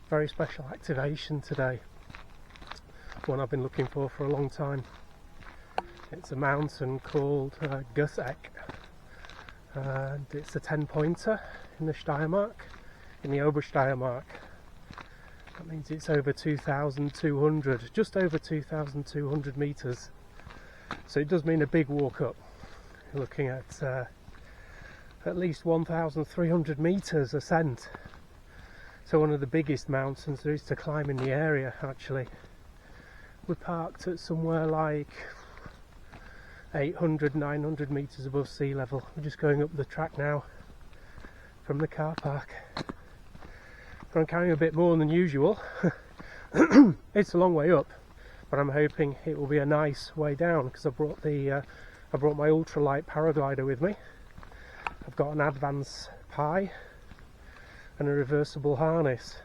Very special activation today, one I've been looking for a long time. It's a mountain called Ascent, and it's a 10-pointer in the Steiermark, in the Obersteiermark. That means it's over 2,200, just over 2,200 metres. So it does mean a big walk up. You're looking at least 1,300 metres ascent. So one of the biggest mountains there is to climb in the area, actually. We're parked at somewhere like 800, 900 metres above sea level. We're just going up the track now from the car park. I'm carrying a bit more than usual. It's a long way up, but I'm hoping it will be a nice way down because I brought my ultralight paraglider with me. I've got an Advance Pi and a reversible harness,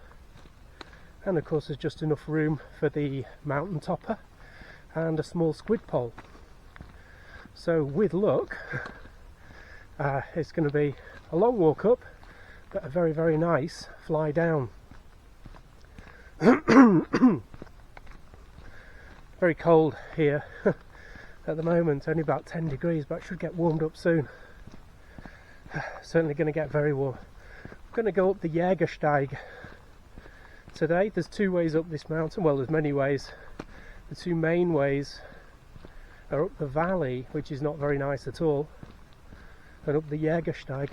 and of course there's just enough room for the mountain topper and a small squid pole. So with luck, it's going to be a long walk up, but a very, very nice fly down. Very cold here at the moment, only about 10 degrees, but I should get warmed up soon. Certainly going to get very warm. I'm going to go up the Jägersteig today. There's two ways up this mountain. Well, there's many ways. The two main ways are up the valley, which is not very nice at all, and up the Jägersteig.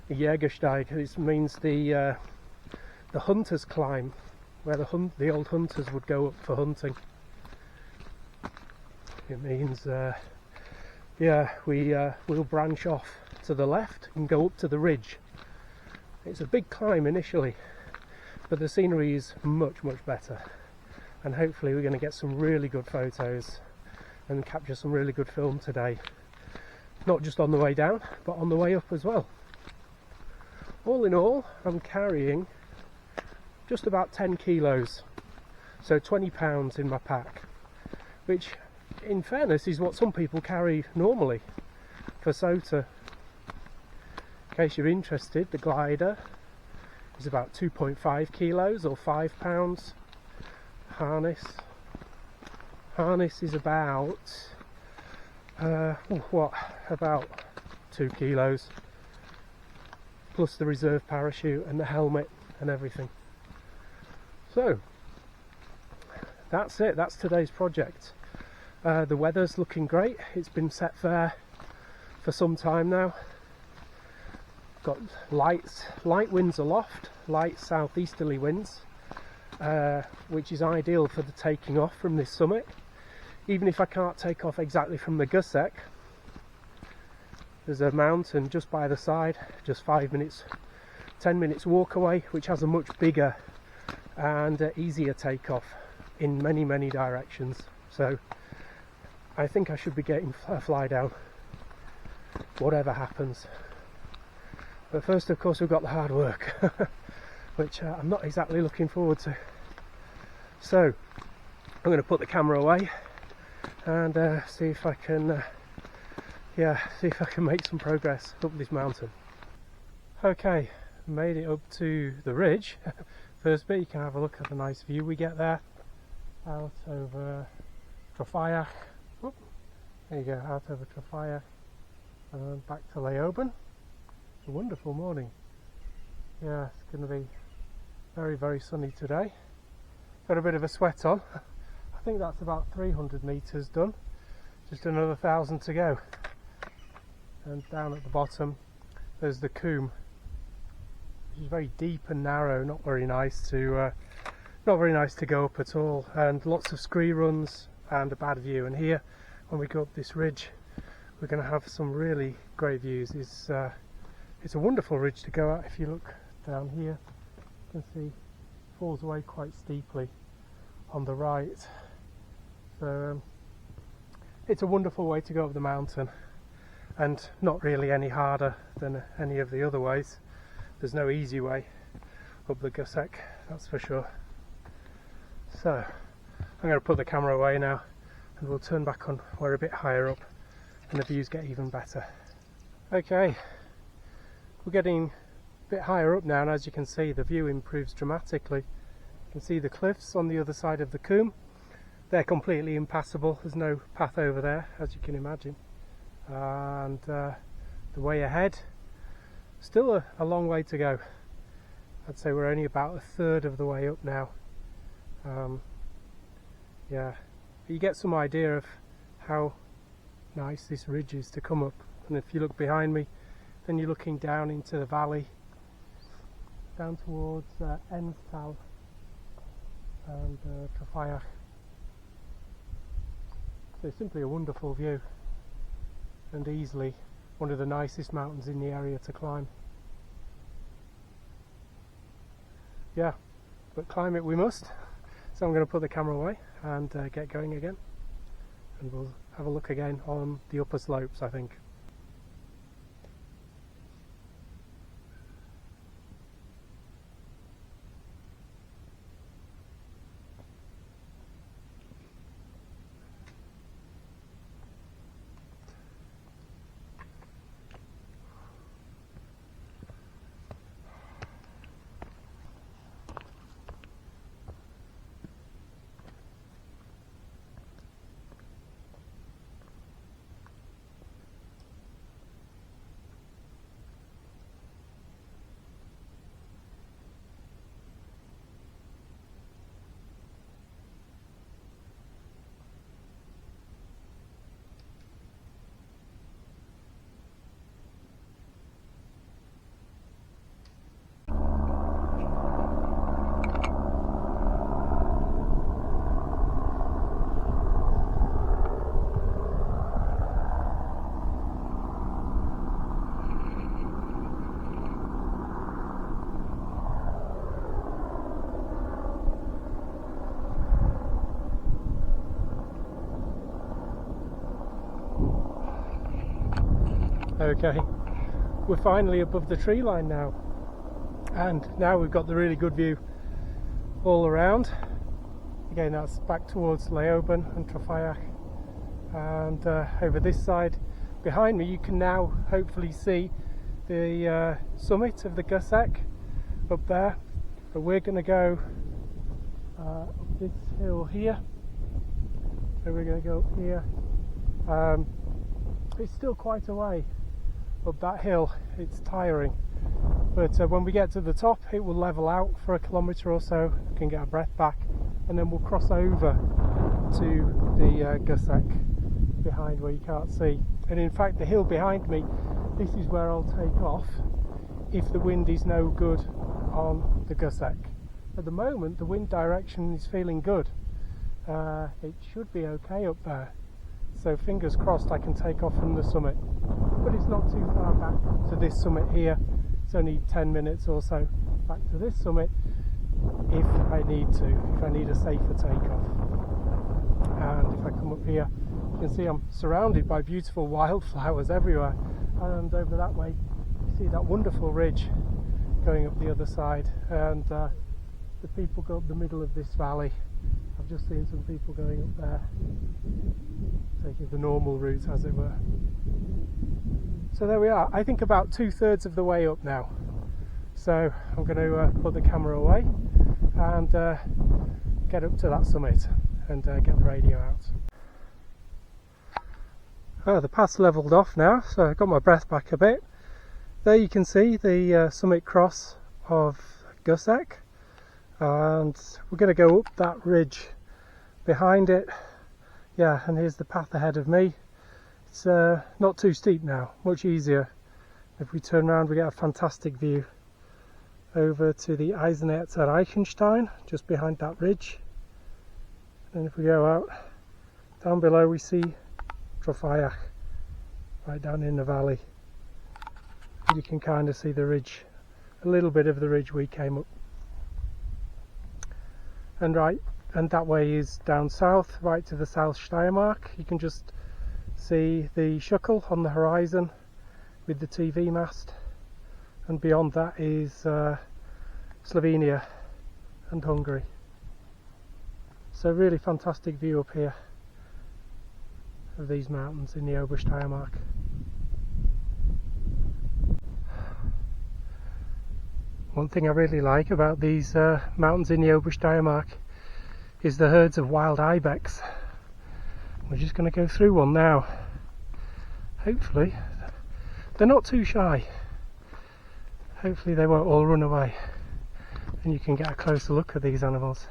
The Jägersteig, this means the hunters climb, where the old hunters would go up for hunting. It means we'll branch off to the left and go up to the ridge. It's a big climb initially, but the scenery is much, much better, and hopefully we're going to get some really good photos and capture some really good film today, not just on the way down but on the way up as well. All in all, I'm carrying just about 10 kilos, so 20 pounds in my pack, which in fairness is what some people carry normally for SOTA. In case you're interested, the glider is about 2.5 kilos or 5 pounds. Harness is about about 2 kilos, plus the reserve parachute and the helmet and everything. So that's it, that's today's project. The weather's looking great. It's been set fair for some time now. Got light winds aloft, light southeasterly winds, which is ideal for the taking off from this summit. Even if I can't take off exactly from the Ascent, there's a mountain just by the side, just 10 minutes walk away, which has a much bigger and easier takeoff in many, many directions. So I think I should be getting a fly down, whatever happens. But first, of course, we've got the hard work, which I'm not exactly looking forward to. So I'm going to put the camera away and see if I can make some progress up this mountain. Okay, made it up to the ridge. First bit, you can have a look at the nice view we get there, out over Trofaya. There you go, out over Trofaya and then back to Leoben. It's a wonderful morning. Yeah, it's going to be very, very sunny today. Got a bit of a sweat on. I think that's about 300 metres done. Just another 1,000 to go. And down at the bottom there's the Coombe, which is very deep and narrow, not very nice to go up at all, and lots of scree runs and a bad view. And here, when we go up this ridge, we're going to have some really great views. It's a wonderful ridge to go at. If you look down here, you can see it falls away quite steeply on the right. So it's a wonderful way to go up the mountain, and not really any harder than any of the other ways. There's no easy way up the Ascent, that's for sure. So I'm going to put the camera away now, and we'll turn back on. We're a bit higher up and the views get even better. Okay, we're getting a bit higher up now, and as you can see, the view improves dramatically. You can see the cliffs on the other side of the combe. They're completely impassable. There's no path over there, as you can imagine. And the way ahead, still a long way to go. I'd say we're only about a third of the way up now. Yeah, but you get some idea of how nice this ridge is to come up. And if you look behind me, then you're looking down into the valley, down towards Enstal and Trofaiach. So it's simply a wonderful view, and easily one of the nicest mountains in the area to climb. Yeah, but climb it we must. So I'm going to put the camera away and get going again, and we'll have a look again on the upper slopes, I think. Okay, we're finally above the tree line now, and now we've got the really good view all around. Again, that's back towards Leoben and Trofaiach, and over this side behind me you can now hopefully see the summit of the Gusek up there. But we're going to go up this hill here, so we're going to go up here. It's still quite a way up that hill, it's tiring, but when we get to the top it will level out for a kilometre or so. We can get our breath back, and then we'll cross over to the Gusek behind where you can't see. And in fact, the hill behind me, this is where I'll take off if the wind is no good on the Gusek. At the moment the wind direction is feeling good. It should be okay up there, so fingers crossed I can take off from the summit. But it's not too far back to this summit here. It's only 10 minutes or so back to this summit if I need a safer takeoff. And if I come up here, you can see I'm surrounded by beautiful wildflowers everywhere, and over that way you see that wonderful ridge going up the other side, and the people go up the middle of this valley. I've just seen some people going up there, taking the normal route as it were. So there we are, I think about 2/3 of the way up now. So I'm going to put the camera away and get up to that summit and get the radio out. Oh, the path's levelled off now, so I've got my breath back a bit. There you can see the summit cross of Gusek, and we're going to go up that ridge behind it. Yeah, and here's the path ahead of me. It's not too steep now, much easier. If we turn around we get a fantastic view over to the Eisenerzer Reichenstein, just behind that ridge. And if we go out, down below we see Trofaiach, right down in the valley. And you can kind of see the ridge, a little bit of the ridge we came up. And that way is down south, right to the South Steiermark. You can just see the Schuckel on the horizon with the TV mast, and beyond that is Slovenia and Hungary. So really fantastic view up here of these mountains in the Obersteiermark. One thing I really like about these mountains in the Obersteiermark is the herds of wild ibex. We're just going to go through one now. Hopefully they're not too shy. Hopefully they won't all run away and you can get a closer look at these animals.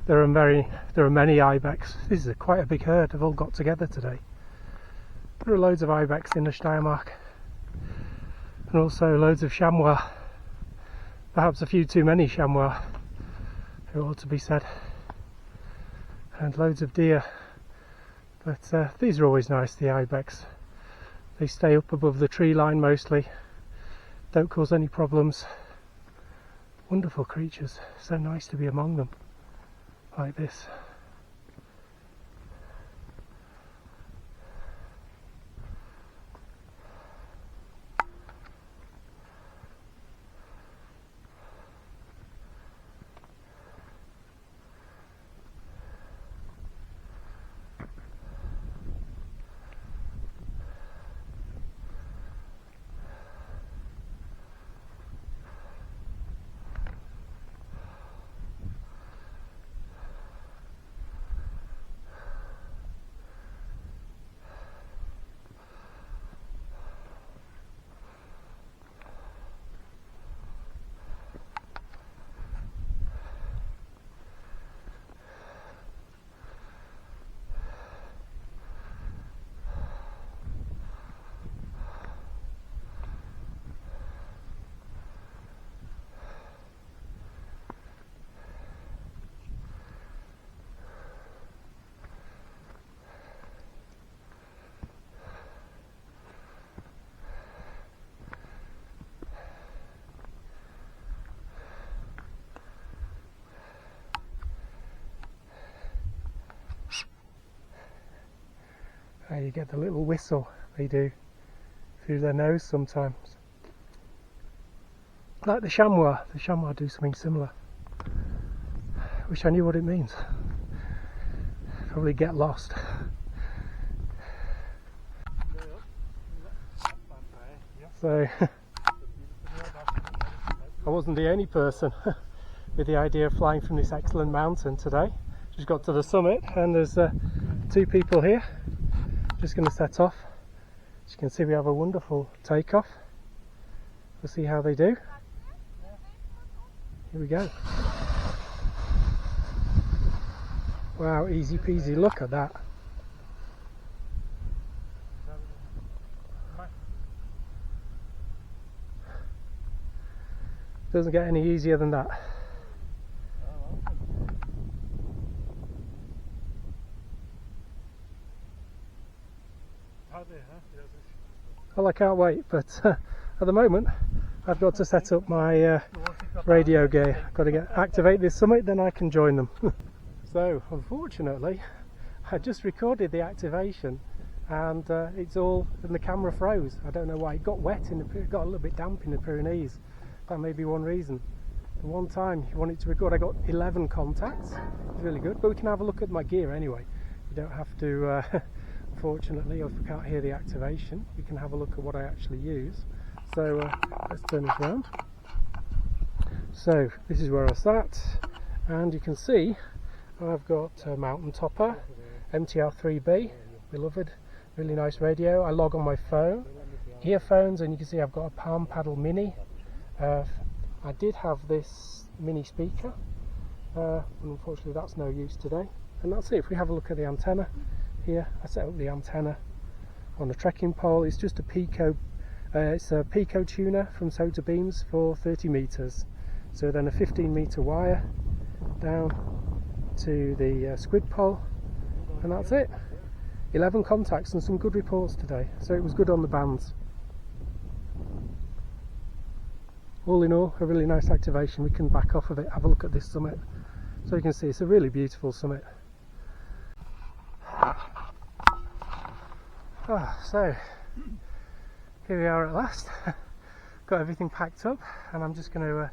There are many ibex. This is quite a big herd. They've all got together today. There are loads of ibex in the Steiermark and also loads of chamois. Perhaps a few too many chamois, it ought to be said, and loads of deer. But these are always nice, the ibex. They stay up above the tree line mostly, don't cause any problems. Wonderful creatures, so nice to be among them like this. You get the little whistle they do through their nose sometimes. Like the chamois do something similar. Wish I knew what it means. Probably get lost. So I wasn't the only person with the idea of flying from this excellent mountain today. Just got to the summit and there's two people here. Just going to set off. As you can see, we have a wonderful takeoff. We'll see how they do. Here we go. Wow, easy peasy, look at that. Doesn't get any easier than that. Well, I can't wait, but at the moment I've got to set up my radio gear. I've got to activate this summit, then I can join them. So unfortunately I just recorded the activation and it's all, and the camera froze. I don't know why. It got wet, it got a little bit damp in the Pyrenees. That may be one reason. The one time you want it to record, I got 11 contacts. It's really good, but we can have a look at my gear anyway. You don't have to unfortunately, if we can't hear the activation, we can have a look at what I actually use. So let's turn this around. So this is where I sat, and you can see I've got a mountain topper, MTR3B, beloved, really nice radio. I log on my phone, earphones, and you can see I've got a Palm Paddle Mini. I did have this mini speaker, unfortunately that's no use today. And that's it. If we have a look at the antenna, here I set up the antenna on a trekking pole. It's just a Pico, it's a Pico tuner from SOTA beams for 30 meters. So then a 15-meter wire down to the squid pole, and that's it. 11 contacts and some good reports today, so it was good on the bands. All in all, a really nice activation. We can back off of it, have a look at this summit. So you can see it's a really beautiful summit. So here we are at last. Got everything packed up and I'm just going to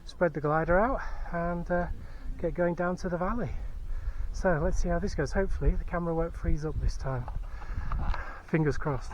spread the glider out and get going down to the valley. So let's see how this goes. Hopefully the camera won't freeze up this time. Fingers crossed.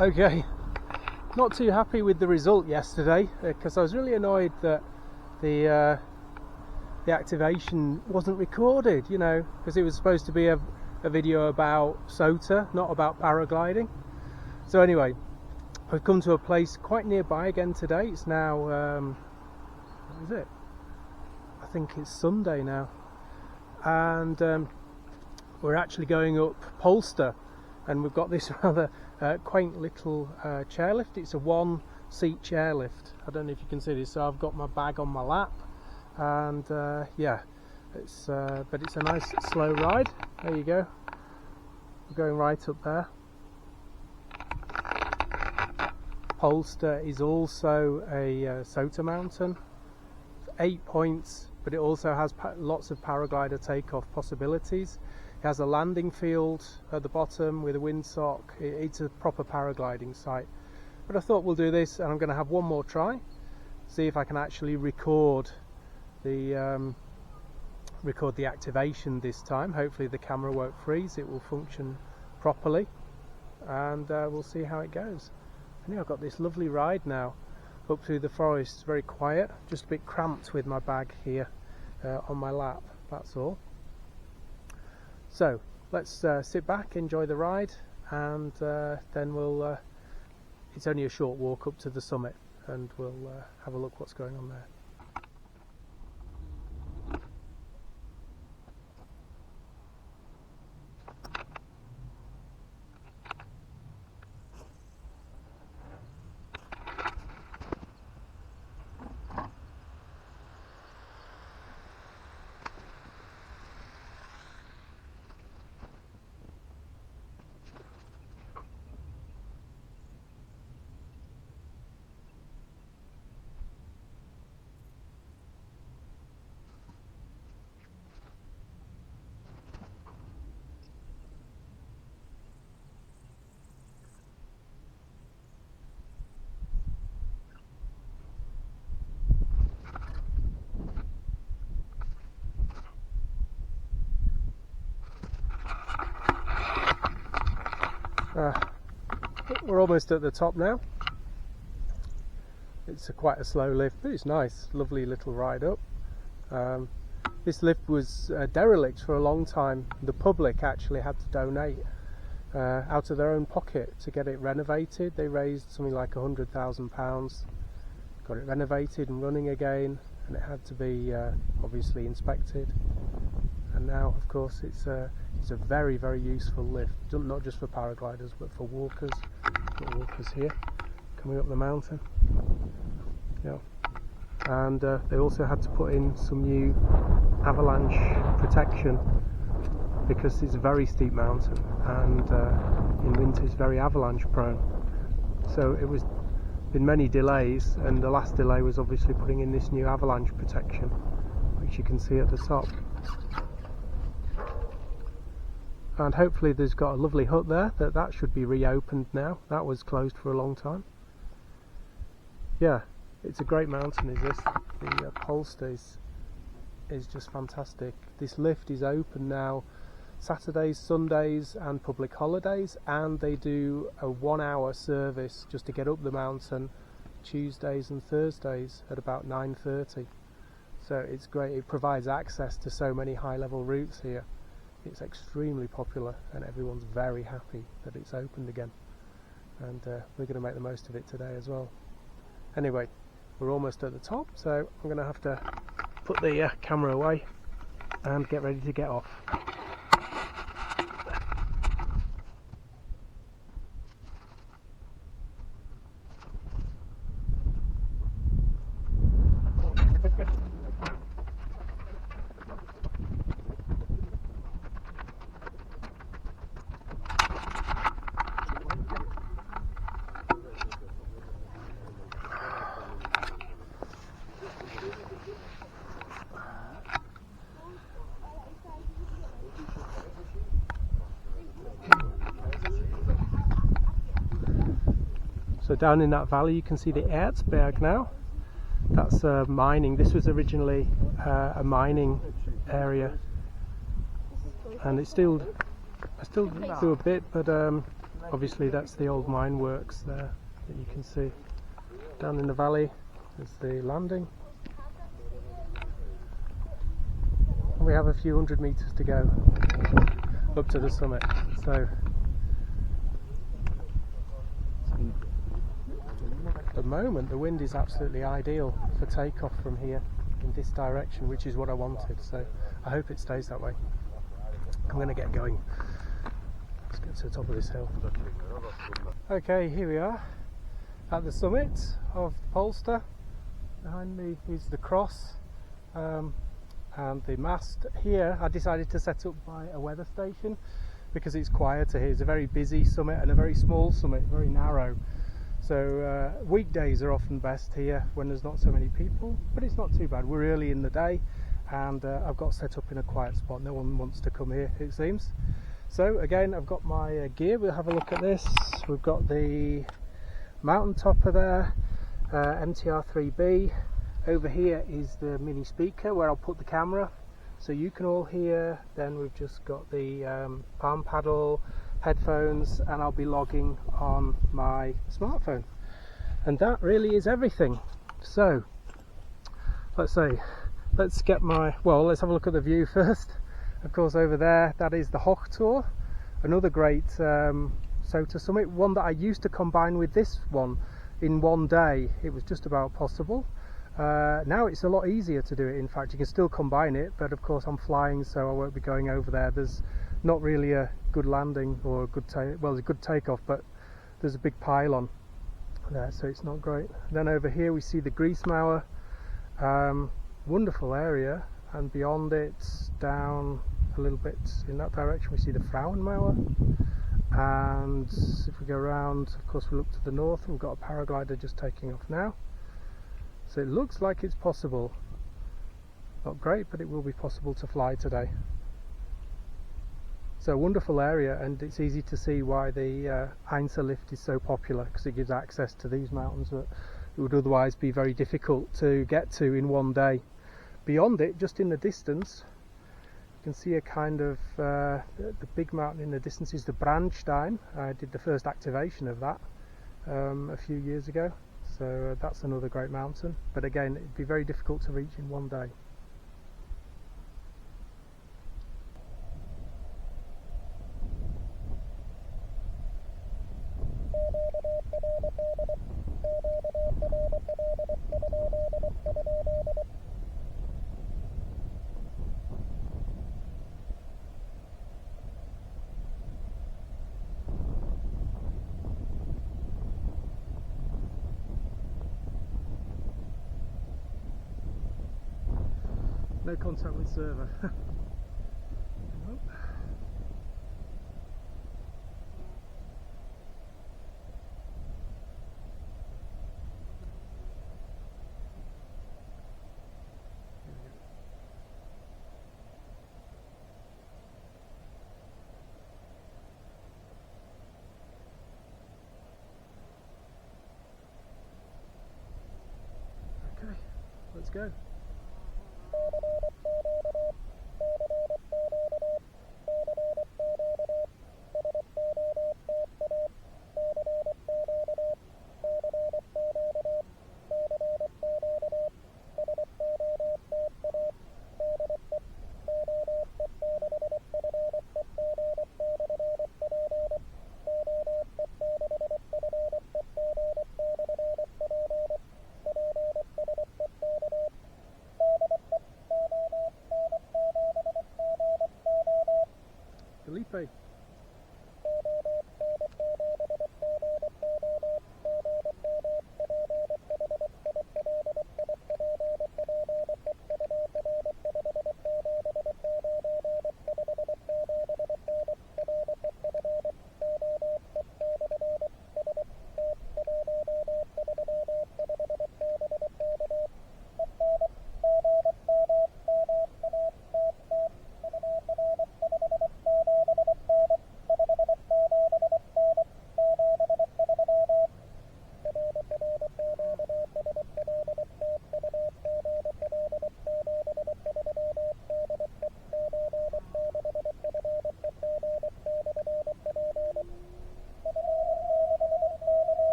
Okay, not too happy with the result yesterday because I was really annoyed that the activation wasn't recorded, you know, because it was supposed to be a video about SOTA, not about paragliding. So anyway, I've come to a place quite nearby again today. It's now, what is it? I think it's Sunday now. And we're actually going up Polster, and we've got this rather quaint little chairlift. It's a one-seat chairlift. I don't know if you can see this. So I've got my bag on my lap, and yeah, but it's a nice slow ride. There you go. We're going right up there. Polster is also a SOTA mountain. It's 8 points, but it also has lots of paraglider takeoff possibilities. It has a landing field at the bottom with a windsock. It's a proper paragliding site. But I thought we'll do this, and I'm going to have one more try, see if I can actually record the activation this time. Hopefully the camera won't freeze, it will function properly, and we'll see how it goes. I've got this lovely ride now up through the forest. It's very quiet, just a bit cramped with my bag here on my lap, that's all. So let's sit back, enjoy the ride, and then we'll it's only a short walk up to the summit, and we'll have a look what's going on there. We're almost at the top now. It's quite a slow lift, but it's nice, lovely little ride up. This lift was derelict for a long time. The public actually had to donate out of their own pocket to get it renovated. They raised something like £100,000, got it renovated and running again, and it had to be obviously inspected. And now, of course, it's a very, very useful lift, not just for paragliders but for walkers. Got walkers here coming up the mountain. Yeah, and they also had to put in some new avalanche protection because it's a very steep mountain, and in winter it's very avalanche prone. So it was been many delays, and the last delay was obviously putting in this new avalanche protection, which you can see at the top. And hopefully there's got a lovely hut there that should be reopened now. That was closed for a long time. Yeah, it's a great mountain, is this. The Polster is just fantastic. This lift is open now Saturdays, Sundays and public holidays, and they do a 1 hour service just to get up the mountain Tuesdays and Thursdays at about 9:30. So it's great. It provides access to so many high level routes here. It's extremely popular, and everyone's very happy that it's opened again, and we're going to make the most of it today as well. Anyway, we're almost at the top, so I'm going to have to put the camera away and get ready to get off. So down in that valley you can see the Erzberg now. That's mining. This was originally a mining area, and I still do a bit, but Obviously that's the old mine works there that you can see. Down in the valley is the landing. And we have a few hundred metres to go up to the summit. So at the moment the wind is absolutely ideal for takeoff from here in this direction, which is what I wanted, so I hope it stays that way. I'm going to get going. Let's get to the top of this hill. Okay, here we are at the summit of Polster. Behind me is the cross and the mast. Here I decided to set up by a weather station because it's quieter here. It's a very busy summit and a very small summit, very narrow. So weekdays are often best here when there's not so many people, but it's not too bad. We're early in the day and I've got set up in a quiet spot. No one wants to come here, it seems. So again, I've got my gear. We'll have a look at this. We've got the mountain topper there, MTR3B. Over here is the mini speaker where I'll put the camera so you can all hear. Then we've just got the palm paddle, headphones, and I'll be logging on my smartphone. And that really is everything. So let's get my, well, let's have a look at the view first. Of course, over there, that is the Hoch Tour, another great SOTA summit, one that I used to combine with this one in one day. It was just about possible. Now it's a lot easier to do it. In fact, you can still combine it, but of course I'm flying, so I won't be going over there. There's not really a good landing or a good well, it's a good takeoff, but there's a big pylon there, so it's not great. Then over here we see the Griesmauer, wonderful area, and beyond it, down a little bit in that direction, we see the Frauenmauer. And if we go around, of course, we look to the north, we've got a paraglider just taking off now. So it looks like it's possible. Not great, but it will be possible to fly today. So a wonderful area, and it's easy to see why the Einser lift is so popular, because it gives access to these mountains that it would otherwise be very difficult to get to in one day. Beyond it, just in the distance, you can see a kind of the big mountain in the distance is the Brandstein. I did the first activation of that a few years ago, so that's another great mountain, but again it'd be very difficult to reach in one day. No contact with server. Nope. Okay, let's go.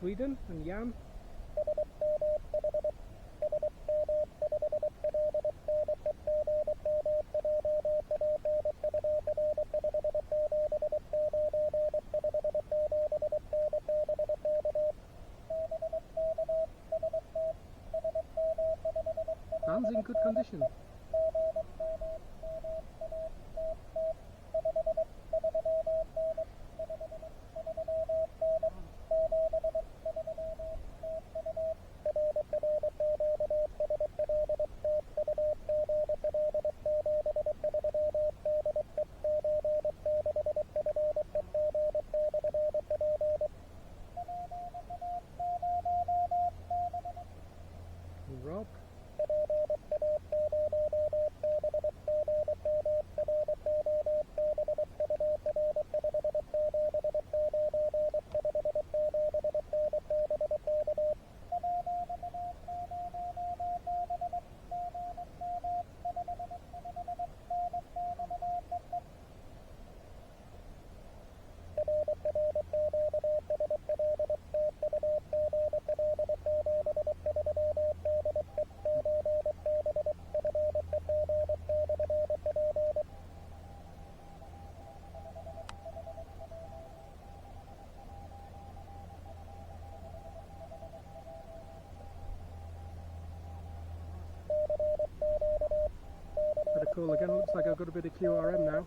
Sweden and Jan. Van's in good condition. Rob. Better call again, looks like I've got a bit of QRM now.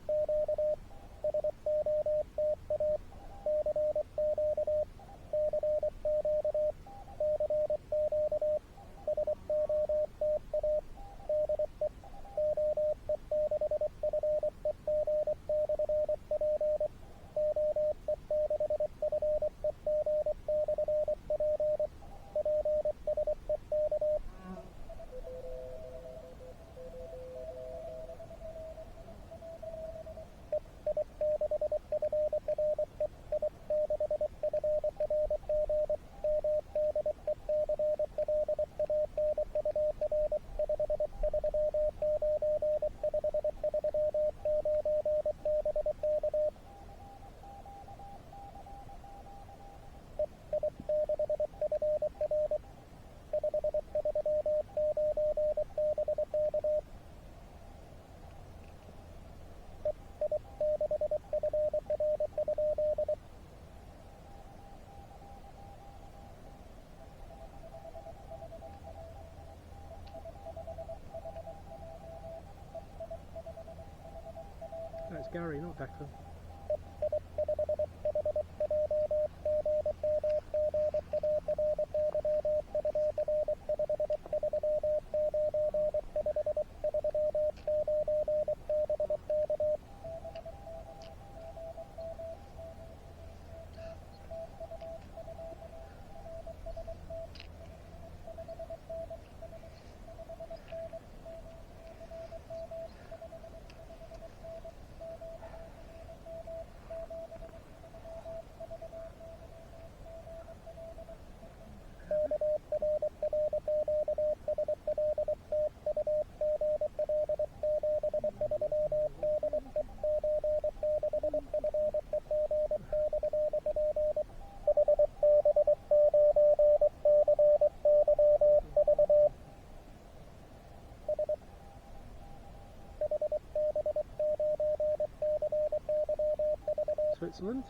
That's Gary, not Declan. Switzerland.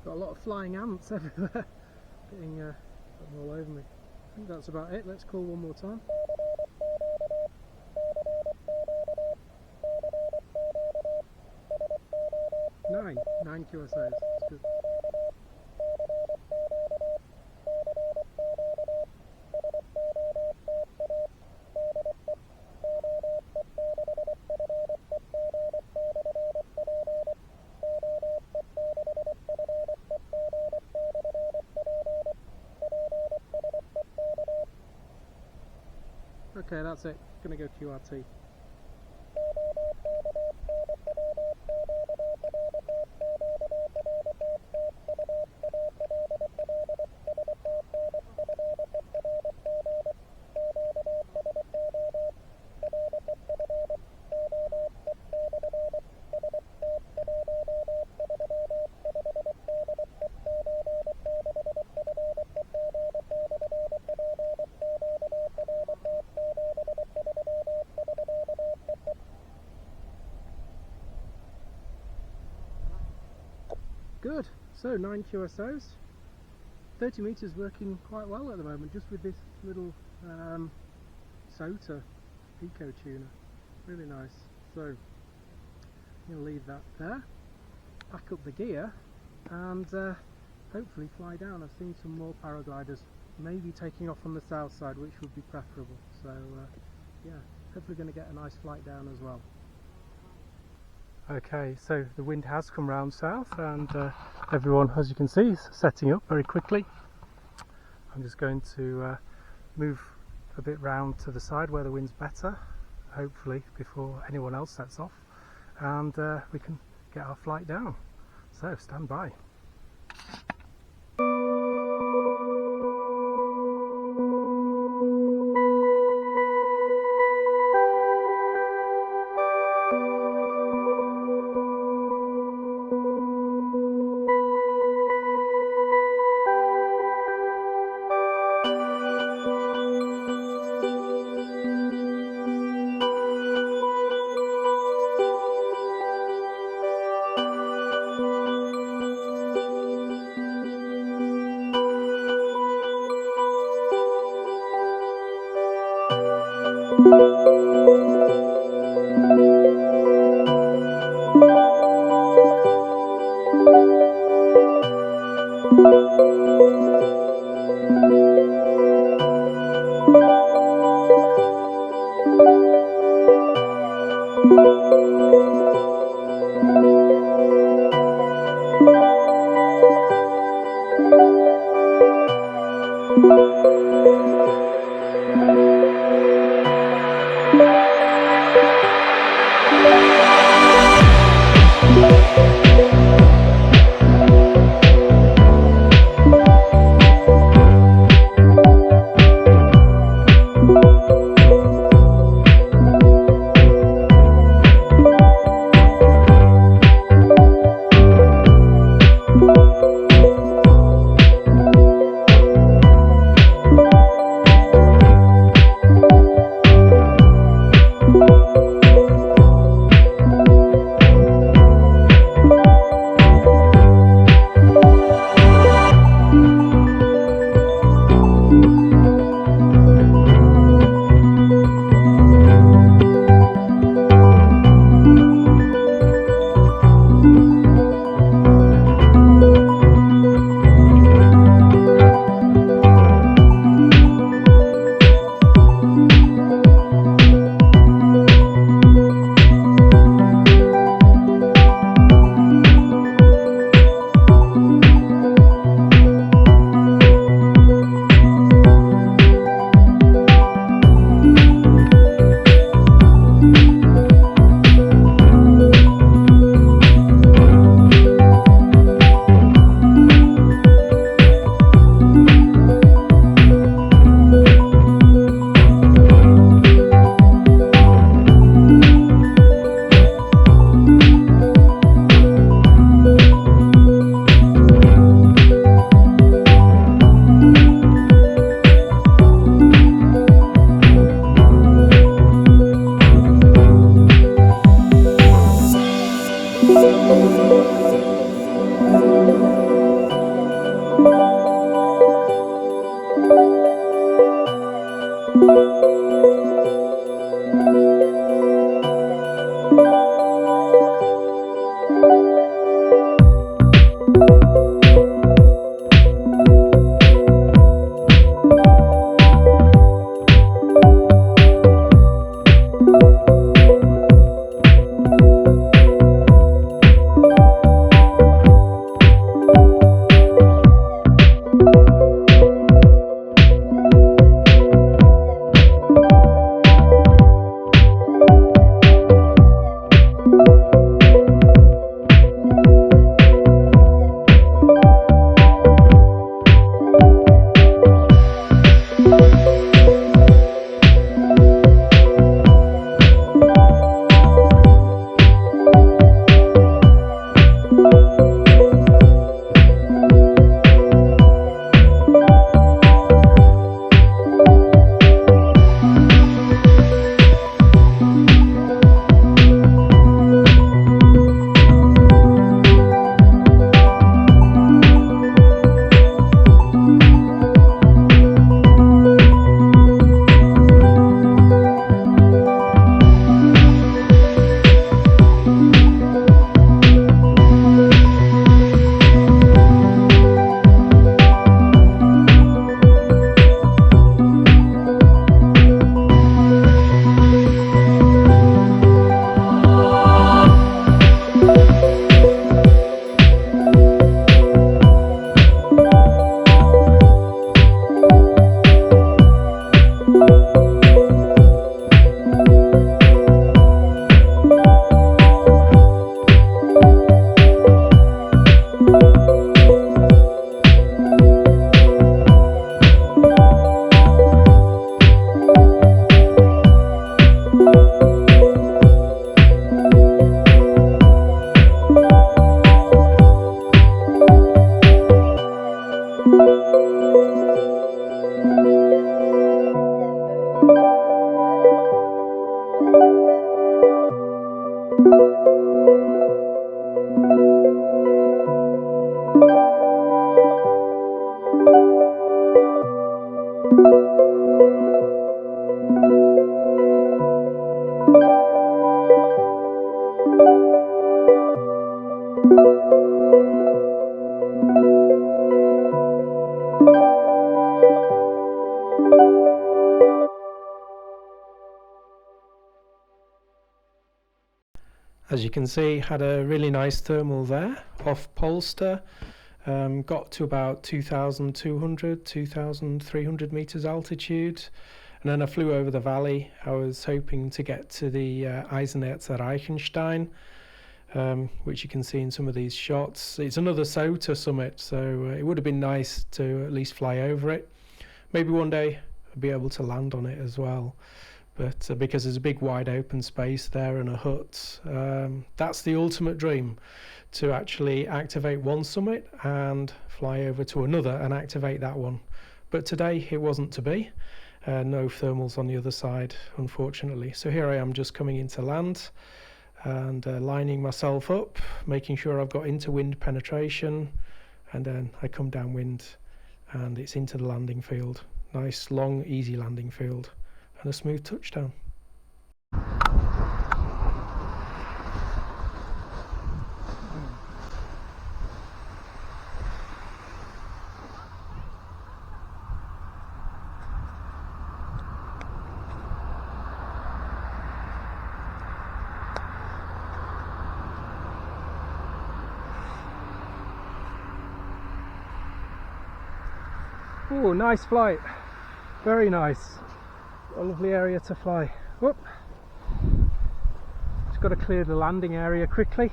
Got a lot of flying ants everywhere, getting all over me. I think that's about it. Let's call one more time. Nine QSOs. That's good. Okay, that's it. Gonna go QRT. Good, so 9 QSOs, 30 metres working quite well at the moment, just with this little SOTA eco tuner, really nice. So I'm going to leave that there, back up the gear and hopefully fly down. I've seen some more paragliders maybe taking off on the south side, which would be preferable, so yeah, hopefully going to get a nice flight down as well. Okay, so the wind has come round south and everyone, as you can see, is setting up very quickly. I'm just going to move a bit round to the side where the wind's better, hopefully before anyone else sets off, and we can get our flight down. So stand by. As you can see, had a really nice thermal there off Polster. Got to about 2,200, 2,300 meters altitude, and then I flew over the valley. I was hoping to get to the Eisenerzer Reichenstein, which you can see in some of these shots. It's another SOTA summit, so it would have been nice to at least fly over it. Maybe one day I'll be able to land on it as well. But because there's a big wide open space there and a hut, that's the ultimate dream, to actually activate one summit and fly over to another and activate that one. But today it wasn't to be. No thermals on the other side, unfortunately. So here I am, just coming into land and lining myself up, making sure I've got into wind penetration, and then I come downwind and it's into the landing field. Nice long easy landing field and a smooth touchdown. Oh, nice flight, very nice. A lovely area to fly. Whoop. Just got to clear the landing area quickly.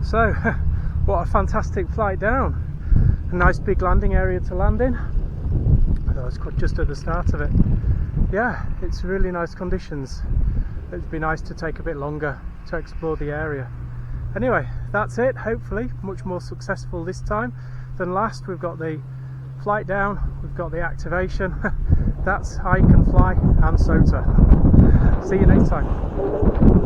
So, what a fantastic flight down. A nice big landing area to land in. That was just at the start of it. Yeah, it's really nice conditions. It'd be nice to take a bit longer to explore the area. Anyway, that's it. Hopefully much more successful this time than last. We've got the flight down, we've got the activation. That's how you can fly and SOTA. See you next time.